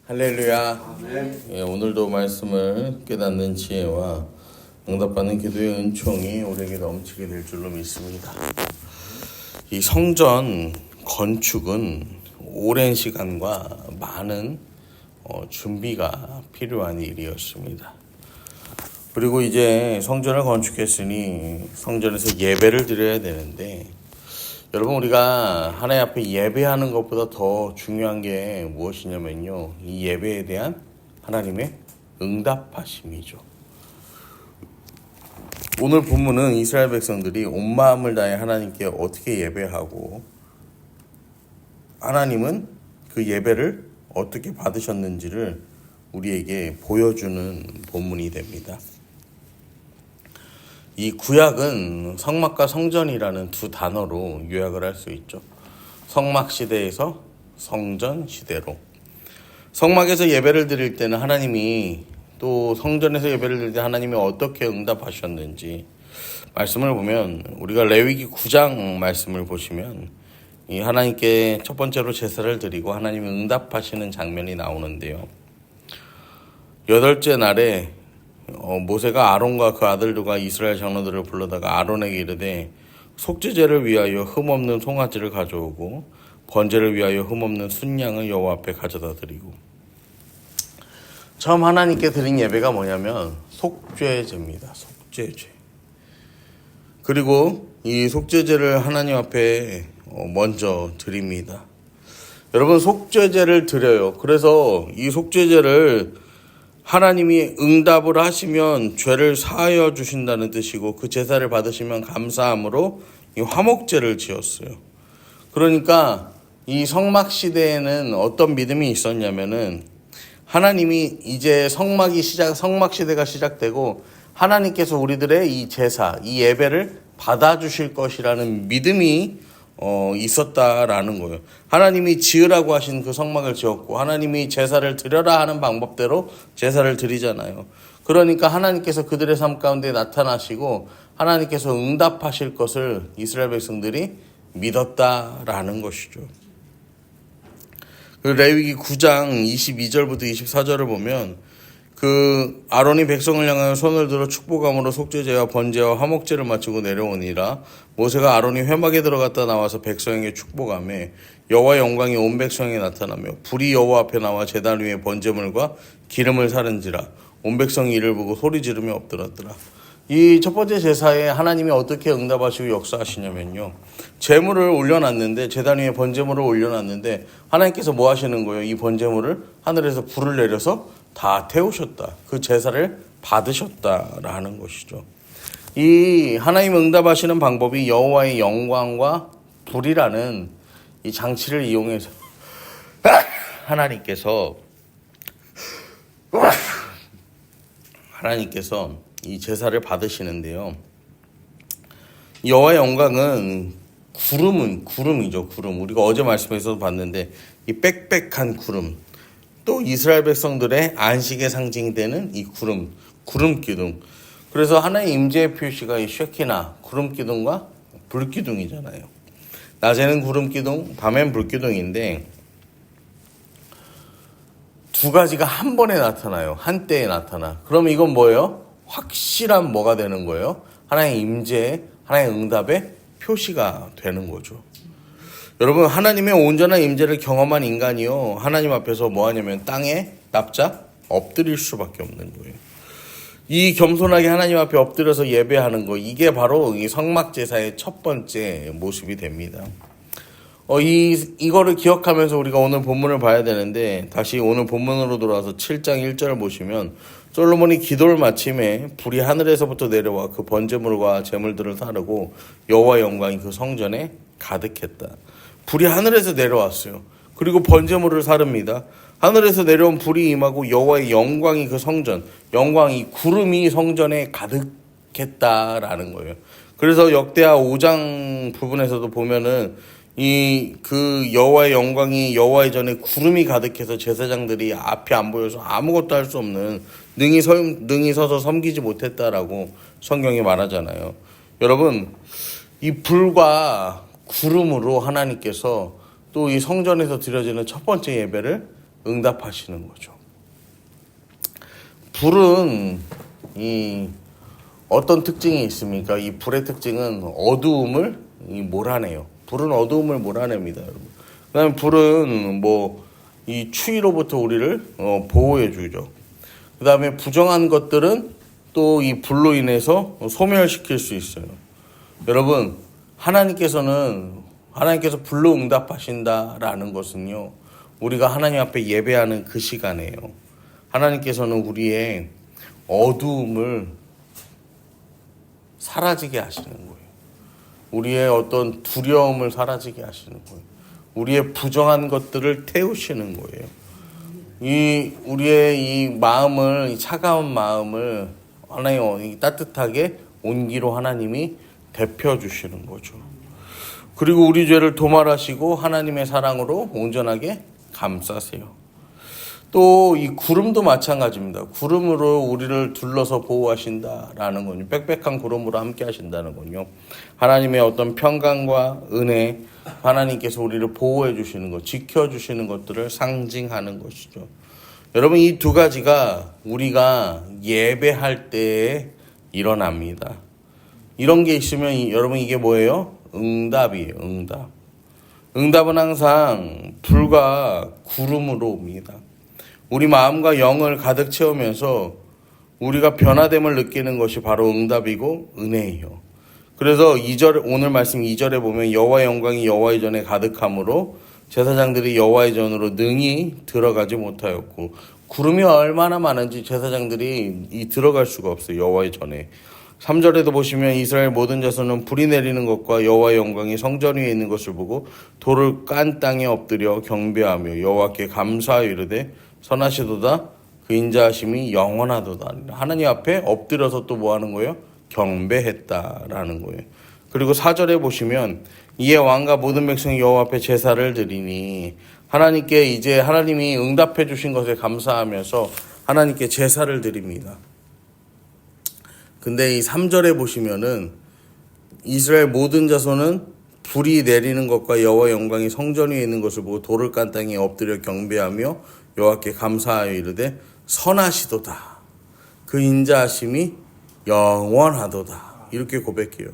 할렐루야. 예, 오늘도 말씀을 깨닫는 지혜와 응답받는 기도의 은총이 우리에게 넘치게 될 줄로 믿습니다. 이 성전 건축은 오랜 시간과 많은 준비가 필요한 일이었습니다. 그리고 이제 성전을 건축했으니 성전에서 예배를 드려야 되는데, 여러분, 우리가 하나님 앞에 예배하는 것보다 더 중요한 게 무엇이냐면요, 이 예배에 대한 하나님의 응답하심이죠. 오늘 본문은 이스라엘 백성들이 온 마음을 다해 하나님께 어떻게 예배하고 하나님은 그 예배를 어떻게 받으셨는지를 우리에게 보여주는 본문이 됩니다. 이 구약은 성막과 성전이라는 두 단어로 요약을 할 수 있죠. 성막 시대에서 성전 시대로. 성막에서 예배를 드릴 때는 하나님이, 또 성전에서 예배를 드릴 때 하나님이 어떻게 응답하셨는지 말씀을 보면, 우리가 레위기 9장 말씀을 보시면 이 하나님께 첫 번째로 제사를 드리고 하나님이 응답하시는 장면이 나오는데요. 8째 날에 모세가 아론과 그 아들들과 이스라엘 장로들을 불러다가 아론에게 이르되, 속죄제를 위하여 흠없는 송아지를 가져오고 번제를 위하여 흠없는 순양을 여호와 앞에 가져다 드리고. 처음 하나님께 드린 예배가 뭐냐면 속죄제입니다. 속죄제. 그리고 이 속죄제를 하나님 앞에 먼저 드립니다. 여러분, 속죄제를 드려요. 그래서 이 속죄제를 하나님이 응답을 하시면 죄를 사하여 주신다는 뜻이고, 그 제사를 받으시면 감사함으로 이 화목제를 지었어요. 그러니까 이 성막 시대에는 어떤 믿음이 있었냐면은, 하나님이 이제 성막 시대가 시작되고 하나님께서 우리들의 이 제사, 이 예배를 받아주실 것이라는 믿음이 있었다라는 거예요. 하나님이 지으라고 하신 그 성막을 지었고, 하나님이 제사를 드려라 하는 방법대로 제사를 드리잖아요. 그러니까 하나님께서 그들의 삶 가운데 나타나시고 하나님께서 응답하실 것을 이스라엘 백성들이 믿었다라는 것이죠. 그 레위기 9장 22절부터 24절을 보면, 그 아론이 백성을 향하여 손을 들어 축복함으로 속죄제와 번제와 화목제를 마치고 내려오니라. 모세가 아론이 회막에 들어갔다 나와서 백성에게 축복하며 여호와의 영광이 온 백성에게 나타나며 불이 여호와 앞에 나와 제단 위에 번제물과 기름을 사른지라. 온 백성이 이를 보고 소리 지르며 엎드렸더라. 이 첫 번째 제사에 하나님이 어떻게 응답하시고 역사하시냐면요, 제물을 올려놨는데, 제단 위에 번제물을 올려놨는데 하나님께서 뭐 하시는 거예요? 이 번제물을 하늘에서 불을 내려서 다 태우셨다. 그 제사를 받으셨다라는 것이죠. 이 하나님 응답하시는 방법이 여호와의 영광과 불이라는 이 장치를 이용해서 하나님께서 이 제사를 받으시는데요. 여호와의 영광은 구름이죠. 구름. 우리가 어제 말씀에서도 봤는데, 이 빽빽한 구름, 또 이스라엘 백성들의 안식의 상징이 되는 이 구름 기둥. 그래서 하나의 임재의 표시가 이 쉐키나 구름 기둥과 불 기둥이잖아요. 낮에는 구름 기둥, 밤엔 불 기둥인데, 두 가지가 한 번에 나타나요. 한때에 나타나. 그럼 이건 뭐예요? 확실한 뭐가 되는 거예요? 하나의 임재, 하나의 응답의 표시가 되는 거죠. 여러분, 하나님의 온전한 임재를 경험한 인간이요, 하나님 앞에서 뭐 하냐면 땅에 납작 엎드릴 수밖에 없는 거예요. 이 겸손하게 하나님 앞에 엎드려서 예배하는 거, 이게 바로 이 성막 제사의 첫 번째 모습이 됩니다. 이거를 기억하면서 우리가 오늘 본문을 봐야 되는데, 다시 오늘 본문으로 돌아와서 7장 1절을 보시면, 솔로몬이 기도를 마침에 불이 하늘에서부터 내려와 그 번제물과 제물들을 사르고 여호와의 영광이 그 성전에 가득했다. 불이 하늘에서 내려왔어요. 그리고 번제물을 사릅니다. 하늘에서 내려온 불이 임하고 여호와의 영광이 그 성전, 영광이 구름이 성전에 가득했다라는 거예요. 그래서 역대하 5장 부분에서도 보면은 그 여호와의 영광이 여호와의 전에 구름이 가득해서 제사장들이 앞이 안 보여서 아무것도 할 수 없는, 능히 서서 섬기지 못했다라고 성경이 말하잖아요. 여러분, 이 불과 구름으로 하나님께서 또 이 성전에서 드려지는 첫 번째 예배를 응답하시는 거죠. 불은 어떤 특징이 있습니까? 이 불의 특징은 어두움을 몰아내요. 불은 어두움을 몰아냅니다, 여러분. 그다음에 불은 이 추위로부터 우리를 보호해 주죠. 그다음에 부정한 것들은 또 이 불로 인해서 소멸시킬 수 있어요. 여러분, 하나님께서 불로 응답하신다라는 것은요, 우리가 하나님 앞에 예배하는 그 시간이에요. 하나님께서는 우리의 어두움을 사라지게 하시는 거예요. 우리의 어떤 두려움을 사라지게 하시는 거예요. 우리의 부정한 것들을 태우시는 거예요. 우리의 이 마음을, 이 차가운 마음을 하나님 따뜻하게 온기로 하나님이 데펴주시는 거죠. 그리고 우리 죄를 도말하시고 하나님의 사랑으로 온전하게 감싸세요. 또 이 구름도 마찬가지입니다. 구름으로 우리를 둘러서 보호하신다라는 건요. 빽빽한 구름으로 함께 하신다는 건요. 하나님의 어떤 평강과 은혜, 하나님께서 우리를 보호해 주시는 것, 지켜주시는 것들을 상징하는 것이죠. 여러분, 이 두 가지가 우리가 예배할 때에 일어납니다. 이런 게 있으면 여러분 이게 뭐예요? 응답이에요. 응답. 응답은 항상 불과 구름으로 옵니다. 우리 마음과 영을 가득 채우면서 우리가 변화됨을 느끼는 것이 바로 응답이고 은혜예요. 그래서 오늘 말씀 2절에 보면 여호와의 영광이 여호와의 전에 가득함으로 제사장들이 여호와의 전으로 능히 들어가지 못하였고, 구름이 얼마나 많은지 제사장들이 들어갈 수가 없어요. 여호와의 전에. 3절에도 보시면 이스라엘 모든 자손은 불이 내리는 것과 여호와의 영광이 성전 위에 있는 것을 보고 돌을 깐 땅에 엎드려 경배하며 여호와께 감사하여 이르되 선하시도다 그 인자하심이 영원하도다. 하나님 앞에 엎드려서 또 뭐 하는 거예요? 경배했다라는 거예요. 그리고 4절에 보시면 이에 왕과 모든 백성이 여호와 앞에 제사를 드리니, 하나님께 이제 하나님이 응답해 주신 것에 감사하면서 하나님께 제사를 드립니다. 근데 이 3절에 보시면은 이스라엘 모든 자손은 불이 내리는 것과 여호와 영광이 성전 위에 있는 것을 보고 돌을 깐 땅에 엎드려 경배하며 여호와께 감사하여 이르되 선하시도다 그 인자하심이 영원하도다, 이렇게 고백해요.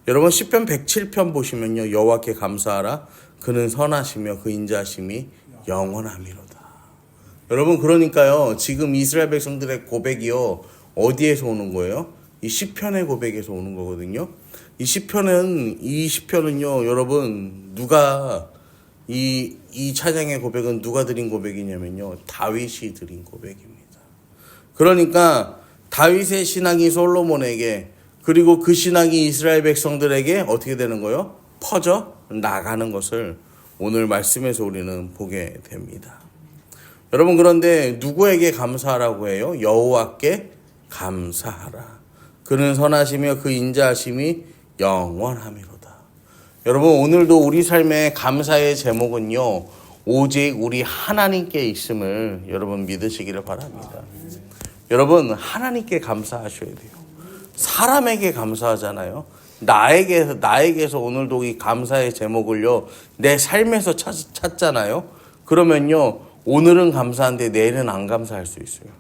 여러분, 시편 107편 보시면요, 여호와께 감사하라 그는 선하시며 그 인자하심이 영원함이로다. 여러분, 그러니까요, 지금 이스라엘 백성들의 고백이요, 어디에서 오는 거예요? 이 시편의 고백에서 오는 거거든요. 이 시편은요, 여러분, 이 찬양의 고백은 누가 드린 고백이냐면요, 다윗이 드린 고백입니다. 그러니까 다윗의 신앙이 솔로몬에게, 그리고 그 신앙이 이스라엘 백성들에게 어떻게 되는 거예요? 퍼져 나가는 것을 오늘 말씀에서 우리는 보게 됩니다. 여러분, 그런데 누구에게 감사하라고 해요? 여호와께 감사하라. 그는 선하시며 그 인자하심이 영원함이로다. 여러분, 오늘도 우리 삶의 감사의 제목은요, 오직 우리 하나님께 있음을 여러분 믿으시기를 바랍니다. 여러분, 하나님께 감사하셔야 돼요. 사람에게 감사하잖아요. 나에게서 오늘도 이 감사의 제목을요, 내 삶에서 찾잖아요. 그러면요, 오늘은 감사한데 내일은 안 감사할 수 있어요.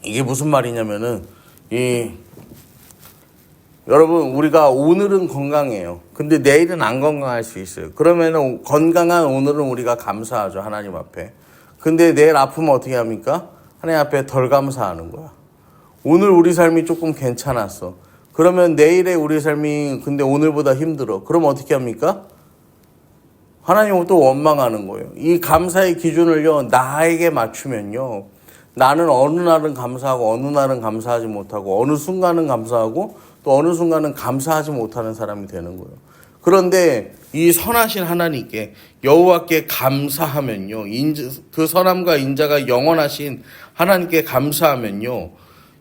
이게 무슨 말이냐면은, 여러분, 우리가 오늘은 건강해요. 근데 내일은 안 건강할 수 있어요. 그러면은 건강한 오늘은 우리가 감사하죠, 하나님 앞에. 근데 내일 아프면 어떻게 합니까? 하나님 앞에 덜 감사하는 거야. 오늘 우리 삶이 조금 괜찮았어. 그러면 내일의 우리 삶이 근데 오늘보다 힘들어. 그럼 어떻게 합니까? 하나님은 또 원망하는 거예요. 이 감사의 기준을요, 나에게 맞추면요, 나는 어느 날은 감사하고 어느 날은 감사하지 못하고 어느 순간은 감사하고 또 어느 순간은 감사하지 못하는 사람이 되는 거예요. 그런데 이 선하신 하나님께 여호와께 감사하면요, 그 선함과 인자가 영원하신 하나님께 감사하면요,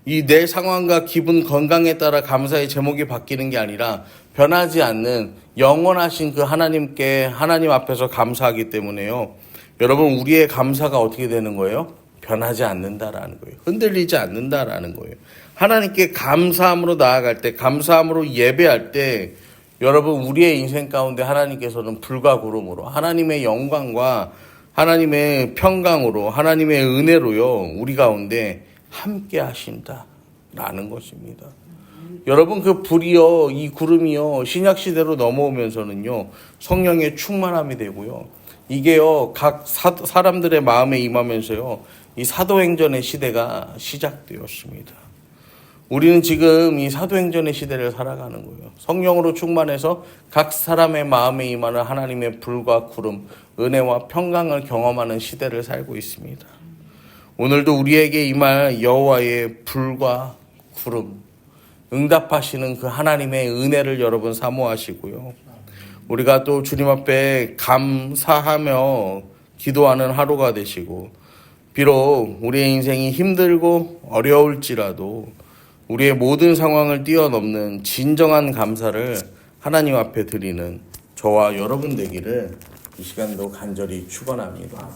이 내 상황과 기분 건강에 따라 감사의 제목이 바뀌는 게 아니라 변하지 않는 영원하신 그 하나님 앞에서 감사하기 때문에요, 여러분, 우리의 감사가 어떻게 되는 거예요? 변하지 않는다라는 거예요. 흔들리지 않는다라는 거예요. 하나님께 감사함으로 나아갈 때, 감사함으로 예배할 때, 여러분, 우리의 인생 가운데 하나님께서는 불과 구름으로 하나님의 영광과 하나님의 평강으로, 하나님의 은혜로요, 우리 가운데 함께 하신다라는 것입니다. 여러분, 그 불이요, 이 구름이요, 신약 시대로 넘어오면서는요, 성령의 충만함이 되고요, 이게요, 각 사람들의 마음에 임하면서요, 이 사도행전의 시대가 시작되었습니다. 우리는 지금 이 사도행전의 시대를 살아가는 거예요. 성령으로 충만해서 각 사람의 마음에 임하는 하나님의 불과 구름, 은혜와 평강을 경험하는 시대를 살고 있습니다. 오늘도 우리에게 임할 여호와의 불과 구름, 응답하시는 그 하나님의 은혜를 여러분 사모하시고요. 우리가 또 주님 앞에 감사하며 기도하는 하루가 되시고, 비록 우리의 인생이 힘들고 어려울지라도 우리의 모든 상황을 뛰어넘는 진정한 감사를 하나님 앞에 드리는 저와 여러분 되기를 이 시간도 간절히 축원합니다.